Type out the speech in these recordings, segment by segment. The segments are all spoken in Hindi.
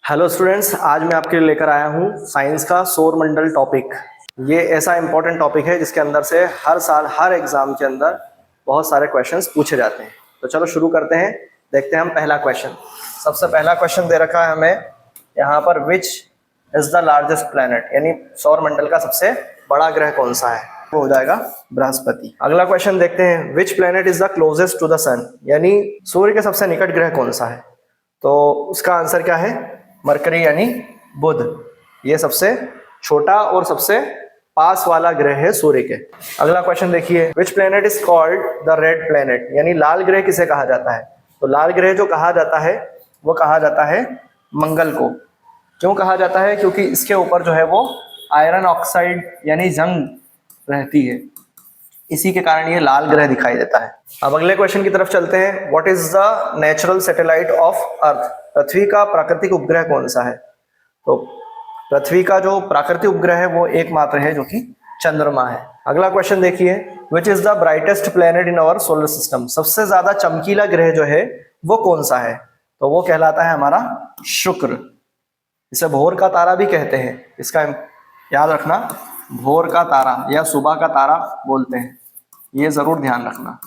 हेलो स्टूडेंट्स, आज मैं आपके लिए लेकर आया हूँ साइंस का सौरमंडल टॉपिक। ये ऐसा इंपॉर्टेंट टॉपिक है जिसके अंदर से हर साल हर एग्जाम के अंदर बहुत सारे क्वेश्चंस पूछे जाते हैं। तो चलो शुरू करते हैं। देखते हैं हम पहला क्वेश्चन। सबसे पहला क्वेश्चन दे रखा है हमें यहाँ पर, विच इज द लार्जेस्ट प्लैनेट, यानी सौरमंडल का सबसे बड़ा ग्रह कौन सा है? वो हो जाएगा बृहस्पति। अगला क्वेश्चन देखते हैं, which planet is the closest to the sun, यानी सूर्य के सबसे निकट ग्रह कौन सा है? तो उसका आंसर क्या है? मरकरी यानी बुध। ये सबसे छोटा और सबसे पास वाला ग्रह है सूर्य के। अगला क्वेश्चन देखिए, विच planet is called the red planet, यानी लाल ग्रह किसे कहा जाता है? तो लाल ग्रह जो कहा जाता है वो कहा जाता है मंगल को। क्यों कहा जाता है? क्योंकि इसके ऊपर जो है वो आयरन ऑक्साइड यानी जंग रहती है, इसी के कारण ये लाल ग्रह दिखाई देता है। अब अगले क्वेश्चन की तरफ चलते हैं। What is the natural satellite of earth, पृथ्वी का प्राकृतिक उपग्रह कौन सा है? तो पृथ्वी का जो प्राकृतिक उपग्रह है वो एकमात्र है जो कि चंद्रमा है। अगला क्वेश्चन देखिए, which is the brightest planet in our solar system, सबसे ज्यादा चमकीला ग्रह जो है वो कौन सा है? तो वो कहलाता है हमारा शुक्र। इसे भोर का तारा भी कहते हैं, इसका याद रखना, भोर का तारा या सुबह का तारा बोलते हैं, ये जरूर ध्यान रखना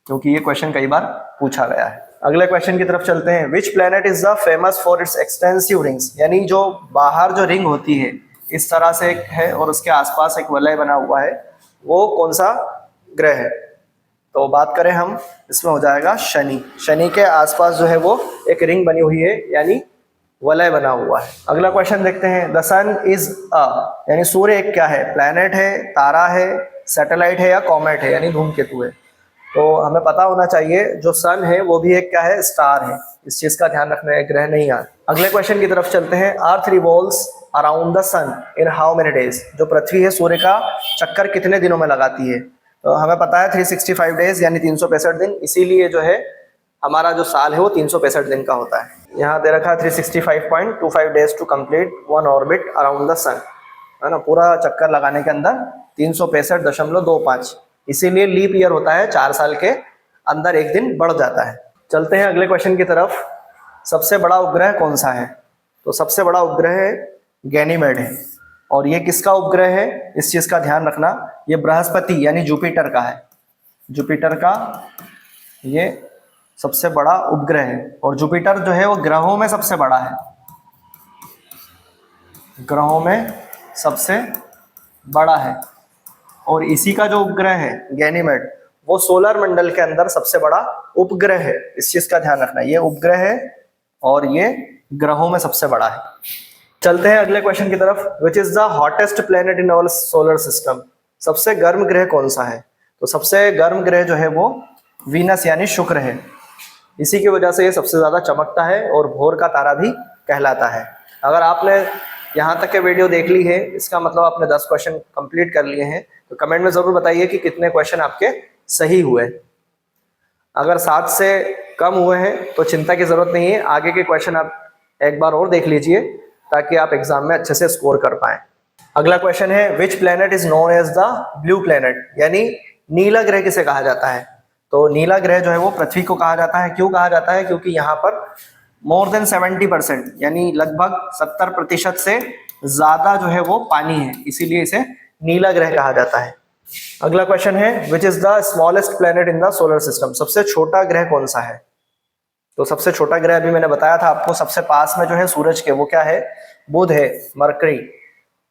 क्योंकि ये क्वेश्चन कई बार पूछा गया है। अगले क्वेश्चन की तरफ चलते हैं, which planet is the famous for its extensive rings, यानी जो बाहर जो रिंग होती है इस तरह से एक है और उसके आसपास एक वलय बना हुआ है, वो कौन सा ग्रह है? तो बात करें हम, इसमें हो जाएगा शनि। शनि के आसपास जो है वो एक रिंग बनी हुई है यानी वलय बना हुआ है। अगला क्वेश्चन देखते हैं, द सन इज अ, यानी सूर्य एक क्या है? प्लैनेट है, तारा है, सैटेलाइट है या कॉमेट है, यानी धूमकेतु है? तो हमें पता होना चाहिए जो सन है वो भी एक क्या है? स्टार है। इस चीज का ध्यान रखना है, ग्रह नहीं है। अगले क्वेश्चन की तरफ चलते हैं, earth revolves around the sun in how many days, जो पृथ्वी है सूर्य का चक्कर कितने दिनों में लगाती है? तो हमें पता है 365 डेज यानी 365 दिन, इसीलिए जो है हमारा जो साल है वो 365 दिन का होता है। यहाँ दे रखा है 365.25 days to complete one orbit around the sun, है ना? पूरा चक्कर लगाने के अंदर 365.25, इसीलिए लीप ईयर होता है, 4 साल के अंदर एक दिन बढ़ जाता है। चलते हैं अगले क्वेश्चन की तरफ, सबसे बड़ा उपग्रह कौन सा है? तो सबसे बड़ा उपग्रह है गैनीमेड है। और ये किसका उपग्रह है? इस चीज का ध्यान रखना, ये बृहस्पति यानी जुपिटर का है। जुपिटर का ये सबसे बड़ा उपग्रह है और जुपिटर जो है वो ग्रहों में सबसे बड़ा है, ग्रहों में सबसे बड़ा है। और इसी का जो उपग्रह है गैनीमेड, वो सोलर मंडल के अंदर सबसे बड़ा उपग्रह है। इस चीज का ध्यान रखना, ये उपग्रह है और ये ग्रहों में सबसे बड़ा है। चलते हैं अगले क्वेश्चन की तरफ, which is the hottest planet in our solar system, सबसे गर्म ग्रह कौन सा है? तो सबसे गर्म ग्रह जो है वो वीनस यानी शुक्र है। इसी की वजह से ये सबसे ज्यादा चमकता है और भोर का तारा भी कहलाता है। अगर आपने यहाँ तक के वीडियो देख ली है, इसका मतलब आपने 10 क्वेश्चन कंप्लीट कर लिए हैं। तो कमेंट में जरूर बताइए कि कितने क्वेश्चन आपके सही हुए। अगर 7 से कम हुए हैं तो चिंता की जरूरत नहीं है, आगे के क्वेश्चन आप एक बार और देख लीजिए ताकि आप एग्जाम में अच्छे से स्कोर कर पाए। अगला क्वेश्चन है, which planet is known as the blue planet, यानी नीला ग्रह किसे कहा जाता है? तो नीला ग्रह जो है वो पृथ्वी को कहा जाता है। क्यों कहा जाता है? क्योंकि यहाँ पर मोर देन 70% यानी लगभग 70% से ज्यादा जो है वो पानी है, इसीलिए इसे नीला ग्रह कहा जाता है। अगला क्वेश्चन है, विच is the smallest planet in the solar system, सबसे छोटा ग्रह कौन सा है? तो सबसे छोटा ग्रह अभी मैंने बताया था आपको, सबसे पास में जो है सूरज के, वो क्या है? बुध है, मरकरी।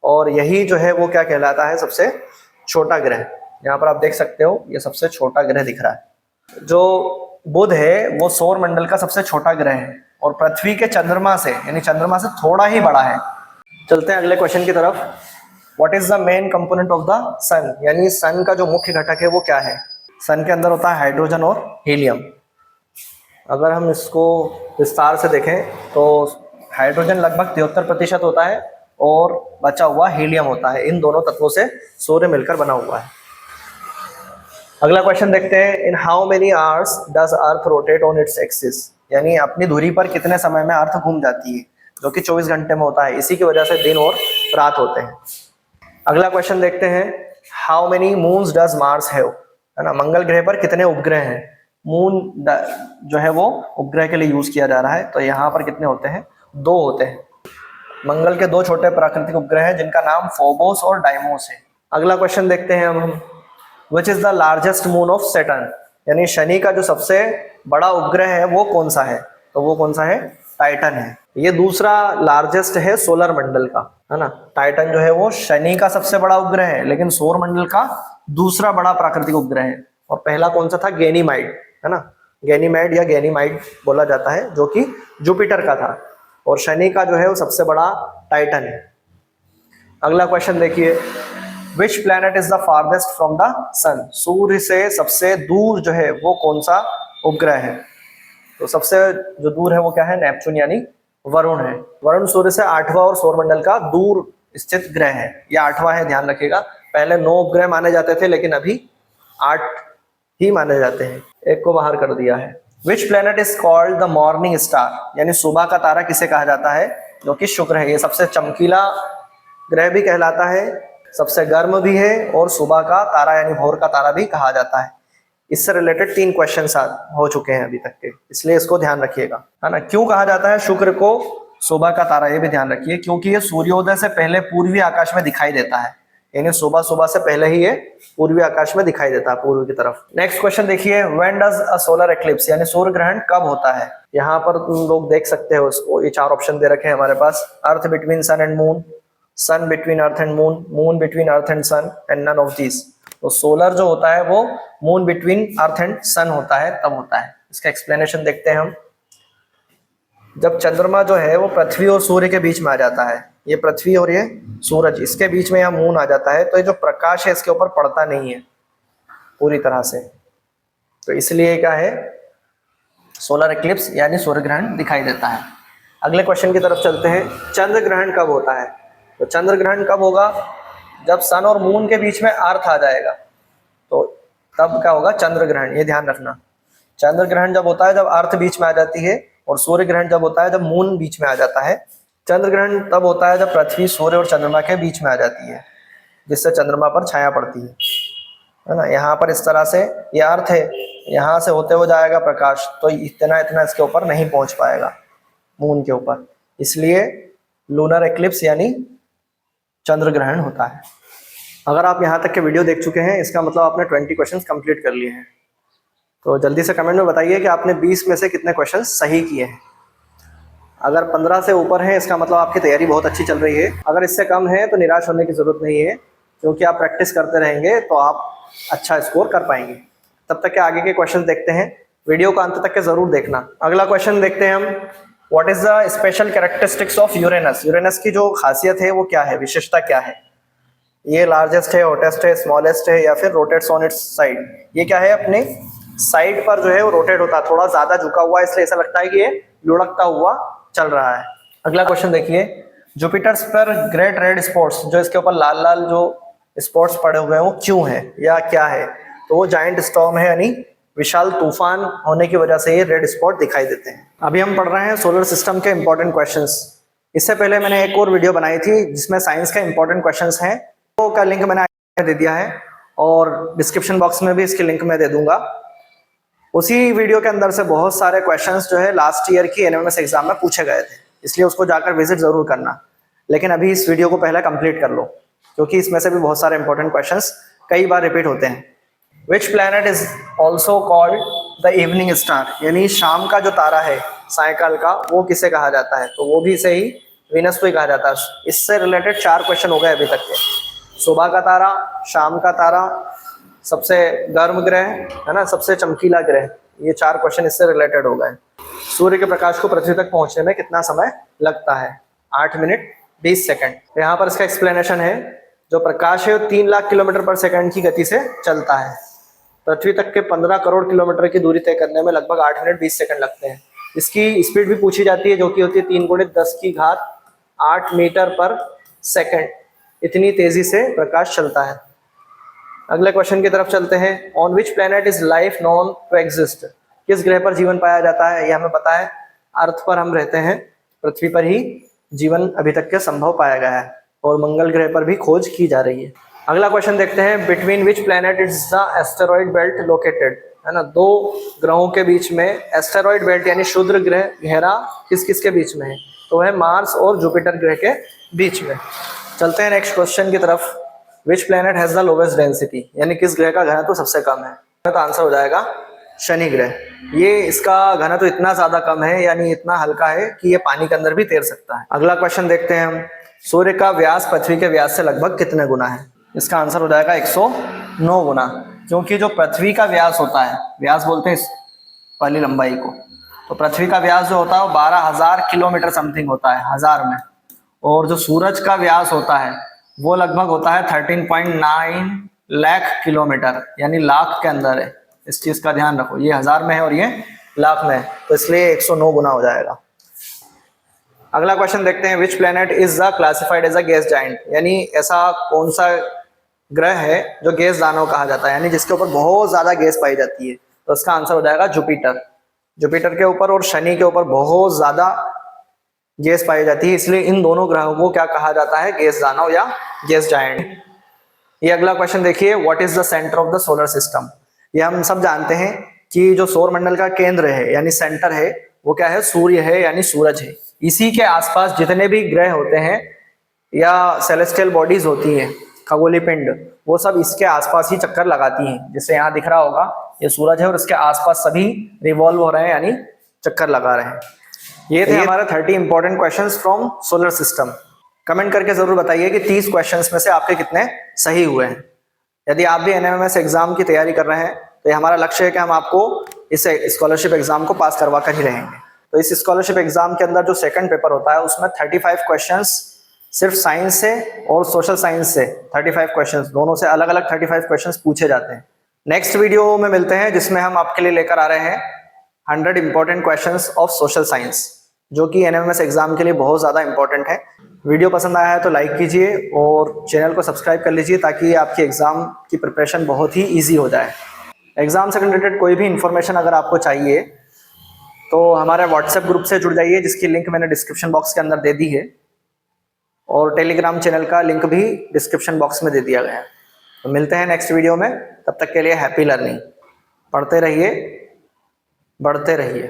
और यही जो है वो क्या कहलाता है? सबसे छोटा ग्रह। यहाँ पर आप देख सकते हो ये सबसे छोटा ग्रह दिख रहा है। जो बुध है वो सौर मंडल का सबसे छोटा ग्रह है और पृथ्वी के चंद्रमा से यानी चंद्रमा से थोड़ा ही बड़ा है। चलते हैं अगले क्वेश्चन की तरफ, what is the main component of the sun, यानी सन का जो मुख्य घटक है वो क्या है? सन के अंदर होता है हाइड्रोजन और हीलियम। अगर हम इसको विस्तार से देखें तो हाइड्रोजन लगभग 73% होता है और बचा हुआ हीलियम होता है। इन दोनों तत्वों से सूर्य मिलकर बना हुआ है। अगला क्वेश्चन देखते हैं, इन how many hours does earth rotate on its axis, यानी अपनी धुरी पर कितने समय में अर्थ घूम जाती है, जो कि 24 घंटे में होता है। इसी की वजह से दिन और रात होते हैं। अगला क्वेश्चन देखते हैं, how many moons does Mars have, है ना? मंगल ग्रह पर कितने उपग्रह हैं? मून जो है वो उपग्रह के लिए यूज किया जा रहा है, तो यहाँ पर कितने होते हैं? 2 होते हैं। मंगल के 2 छोटे प्राकृतिक उपग्रह हैं जिनका नाम फोबोस और डाइमोस है। अगला क्वेश्चन देखते हैं अब हम, विच is the largest moon of Saturn, यानी शनि का जो सबसे बड़ा उपग्रह है वो कौन सा है, तो वो कौन सा है, टाइटन है। ये दूसरा लार्जेस्ट है सोलर मंडल का, है ना। टाइटन जो है वो शनि का सबसे बड़ा उपग्रह है, लेकिन सौर मंडल का दूसरा बड़ा प्राकृतिक उपग्रह है। और पहला कौन सा था, गैनीमाइड, है ना। गैनीमाइड या गैनीमाइड बोला जाता है, जो कि जुपिटर का था, और शनि का जो है वो सबसे बड़ा टाइटन है। अगला क्वेश्चन देखिए, which planet is the farthest from the sun, सूर्य से सबसे दूर जो है वो कौन सा उपग्रह है, तो सबसे जो दूर है वो क्या है, नेपच्यून यानी वरुण है। वरुण सूर्य से 8वां और सौरमंडल का दूर स्थित ग्रह है, ये 8वां है, ध्यान रखिएगा। पहले 9 उपग्रह माने जाते थे, लेकिन अभी 8 ही माने जाते हैं, एक को बाहर कर दिया है। विच planet is called the morning star, यानी सुबह का तारा किसे कहा जाता है, जो कि शुक्र है। ये सबसे चमकीला ग्रह भी कहलाता है, सबसे गर्म भी है, और सुबह का तारा यानी भोर का तारा भी कहा जाता है। इससे रिलेटेड 3 क्वेश्चन हो चुके हैं अभी तक के, इसलिए इसको ध्यान रखिएगा, है ना। क्यों कहा जाता है शुक्र को सुबह का तारा, ये भी ध्यान रखिए, क्योंकि ये सूर्योदय से पहले पूर्वी आकाश में दिखाई देता है, यानी सुबह सुबह से पहले ही ये पूर्वी आकाश में दिखाई देता है, पूर्व की तरफ। नेक्स्ट क्वेश्चन देखिए, when does a solar eclipse, यानी सूर्य ग्रहण कब होता है। यहाँ पर तुम लोग देख सकते हो उसको, ये 4 ऑप्शन दे रखे हैं हमारे पास। Earth between sun and moon, sun between earth and moon, moon between earth and sun, and none of these. तो सोलर जो होता है वो moon between earth and sun होता है, तब होता है। इसका एक्सप्लेनेशन देखते हैं हम। जब चंद्रमा जो है वो पृथ्वी और सूर्य के बीच में आ जाता है, ये पृथ्वी और ये सूरज, इसके बीच में यहाँ मून आ जाता है, तो ये जो प्रकाश है इसके ऊपर पड़ता नहीं है पूरी तरह से, तो इसलिए क्या है, सोलर एक्लिप्स यानी सूर्य ग्रहण दिखाई देता है। अगले क्वेश्चन की तरफ चलते हैं, चंद्र ग्रहण कब होता है। तो चंद्र ग्रहण कब होगा, जब सन और मून के बीच में अर्थ आ जाएगा, तो तब क्या होगा, चंद्र ग्रहण। ये ध्यान रखना, चंद्र ग्रहण जब होता है जब अर्थ बीच में आ जाती है, और सूर्य ग्रहण जब होता है जब मून बीच में आ जाता है। चंद्र ग्रहण तब होता है जब पृथ्वी सूर्य और चंद्रमा के बीच में आ जाती है, जिससे चंद्रमा पर छाया पड़ती है ना। यहाँ पर इस तरह से ये अर्थ है, यहाँ से होते हुए जाएगा प्रकाश, तो इतना इसके ऊपर नहीं पहुंच पाएगा मून के ऊपर, इसलिए लूनर एक्लिप्स यानी चंद्र ग्रहण होता है। अगर आप यहाँ तक के वीडियो देख चुके हैं, इसका मतलब आपने 20 क्वेश्चंस कंप्लीट कर लिए हैं। तो जल्दी से कमेंट में बताइए कि आपने 20 में से कितने क्वेश्चंस सही किए हैं। अगर 15 से ऊपर है, इसका मतलब आपकी तैयारी बहुत अच्छी चल रही है। अगर इससे कम है तो निराश होने की जरूरत नहीं है, क्योंकि आप प्रैक्टिस करते रहेंगे तो आप अच्छा स्कोर कर पाएंगे। तब तक के आगे के क्वेश्चन देखते हैं, वीडियो को अंत तक के जरूर देखना। अगला क्वेश्चन देखते हैं हम, what is the special characteristics of Uranus. Uranus की जो खासियत है वो क्या है, विशेषता क्या है। ये लार्जेस्ट है, हॉटेस्ट है, स्मॉलेस्ट है, या फिर रोटेट्स ऑन इट्स साइड। ये क्या है, अपने साइड पर जो है वो रोटेट होता है, थोड़ा ज्यादा झुका हुआ है, इसलिए ऐसा लगता है कि ये लुढ़कता हुआ चल रहा है। अगला क्वेश्चन देखिए, जुपिटर्स पर ग्रेट रेड स्पॉट्स, जो इसके ऊपर लाल लाल जो स्पॉट्स पड़े हुए हैं वो क्यों है या क्या है, तो वो जायंट स्टॉर्म है, यानी विशाल तूफान होने की वजह से ये रेड स्पॉट दिखाई देते हैं। अभी हम पढ़ रहे हैं सोलर सिस्टम के इंपॉर्टेंट क्वेश्चंस। इससे पहले मैंने एक और वीडियो बनाई थी जिसमें साइंस के इंपॉर्टेंट क्वेश्चंस हैं, तो का लिंक मैंने दे दिया है, और डिस्क्रिप्शन बॉक्स में भी इसकी लिंक मैं दे दूंगा। उसी वीडियो के अंदर से बहुत सारे क्वेश्चंस जो है लास्ट ईयर की एनएमएस एग्जाम में पूछे गए थे, इसलिए उसको जाकर विजिट जरूर करना। लेकिन अभी इस वीडियो को पहले कंप्लीट कर लो, क्योंकि इसमें से भी बहुत सारे इंपॉर्टेंट क्वेश्चंस कई बार रिपीट होते हैं। Which planet is also called the evening star, यानी शाम का जो तारा है सायकाल का, वो किसे कहा जाता है, तो वो भी इसे ही वीनस को ही कहा जाता है। इससे रिलेटेड 4 क्वेश्चन हो गए अभी तक के। सुबह का तारा, शाम का तारा, सबसे गर्म ग्रह, है ना, सबसे चमकीला ग्रह, ये 4 क्वेश्चन इससे रिलेटेड हो गए। सूर्य के प्रकाश को पृथ्वी तक पहुंचने में कितना समय लगता है, 8 मिनट 20 सेकंड। यहाँ पर इसका एक्सप्लेनेशन है, जो प्रकाश है वो 3 लाख किलोमीटर पर सेकंड की गति से चलता है। पृथ्वी तक के 15 करोड़ किलोमीटर की दूरी तय करने में लगभग 8 मिनट 20 सेकंड लगते हैं। इसकी स्पीड भी पूछी जाती है, जो कि होती है 3 × 10⁸ मीटर पर सेकंड। इतनी तेजी से प्रकाश चलता है। अगले क्वेश्चन की तरफ चलते हैं, on which planet is life known to exist, किस ग्रह पर जीवन पाया जाता है। ये हमें पता है, अर्थ पर हम रहते हैं, पृथ्वी पर ही जीवन अभी तक के संभव पाया गया है, और मंगल ग्रह पर भी खोज की जा रही है। अगला क्वेश्चन देखते हैं, between which planet is the asteroid belt located, है ना। 2 ग्रहों के बीच में एस्टेरॉइड बेल्ट यानी क्षुद्र ग्रह घेरा किस किस के बीच में है, तो है मार्स और जुपिटर ग्रह के बीच में। चलते हैं नेक्स्ट क्वेश्चन की तरफ। Which planet has the lowest density, यानी किस ग्रह का घनत्व सबसे कम है? तो आंसर हो जाएगा शनि ग्रह। ये इसका घनत्व इतना ज्यादा कम है, यानी इतना हल्का है कि ये पानी के अंदर भी तैर सकता है। अगला क्वेश्चन देखते हैं हम। सूर्य का व्यास पृथ्वी के व्यास से लगभग कितने गुना है? इसका आंसर हो जाएगा 109 गुना, क्योंकि जो पृथ्वी का व्यास होता है, व्यास बोलते हैं इस वाली लंबाई को, तो पृथ्वी का व्यास जो होता है वो 12,000 किलोमीटर समथिंग होता है, हजार में। और जो सूरज का व्यास होता है वो लगभग होता है 13.9 लाख किलोमीटर, यानी लाख के अंदर है। इस चीज का ध्यान रखो, ये हजार में है और ये लाख में है, तो इसलिए 109 गुना हो जाएगा। अगला क्वेश्चन देखते हैं। Which planet is the classified as a gas giant, यानी ऐसा कौन सा ग्रह है जो गैस दानव कहा जाता है, यानी जिसके ऊपर बहुत ज्यादा गैस पाई जाती है? तो इसका आंसर हो जाएगा जुपिटर। जुपिटर के ऊपर और शनि के ऊपर बहुत ज्यादा गैस पाई जाती है, इसलिए इन दोनों ग्रहों को क्या कहा जाता है? गैस दानव या गैस जायंट। ये अगला क्वेश्चन देखिए। What is the centre of the solar system? ये हम सब जानते हैं कि जो सौर मंडल का केंद्र है यानी सेंटर है वो क्या है? सूर्य है, यानी सूरज है। इसी के आसपास जितने भी ग्रह होते हैं या सेलेस्टियल बॉडीज होती हैं, खगोलीय पिंड, वो सब इसके आसपास ही चक्कर लगाती हैं। जैसे यहाँ दिख रहा होगा, ये सूरज है और इसके आसपास सभी रिवॉल्व हो रहे हैं, यानी चक्कर लगा रहे हैं। ये थे हमारे 30 important questions from solar system. Comment करके जरूर बताइए कि 30 क्वेश्चंस में से आपके कितने सही हुए हैं। यदि आप भी एनएमएमएस एग्जाम की तैयारी कर रहे हैं तो ये हमारा लक्ष्य है कि हम आपको इस स्कॉलरशिप एग्जाम को पास करवा कर ही रहेंगे। तो इस स्कॉलरशिप एग्जाम के अंदर जो सेकंड पेपर होता है उसमें 35 क्वेश्चंस सिर्फ साइंस से और सोशल साइंस से 35 क्वेश्चंस, दोनों से अलग अलग 35 क्वेश्चंस पूछे जाते हैं। नेक्स्ट वीडियो में मिलते हैं जिसमें हम आपके लिए लेकर आ रहे हैं 100 important questions of social science, जो कि एनएमएमएस एग्जाम के लिए बहुत ज़्यादा इंपॉर्टेंट है। वीडियो पसंद आया है तो लाइक कीजिए और चैनल को सब्सक्राइब कर लीजिए, ताकि आपकी एग्ज़ाम की प्रिपरेशन बहुत ही ईजी हो जाए। एग्ज़ाम से रिलेटेड कोई भी इंफॉर्मेशन अगर आपको चाहिए तो हमारे व्हाट्सएप ग्रुप से जुड़ जाइए, जिसकी लिंक मैंने डिस्क्रिप्शन बॉक्स के अंदर दे दी है, और टेलीग्राम चैनल का लिंक भी डिस्क्रिप्शन बॉक्स में दे दिया गया है। तो मिलते हैं नेक्स्ट वीडियो में, तब तक के लिए हैप्पी लर्निंग। पढ़ते रहिए, बढ़ते रहिए।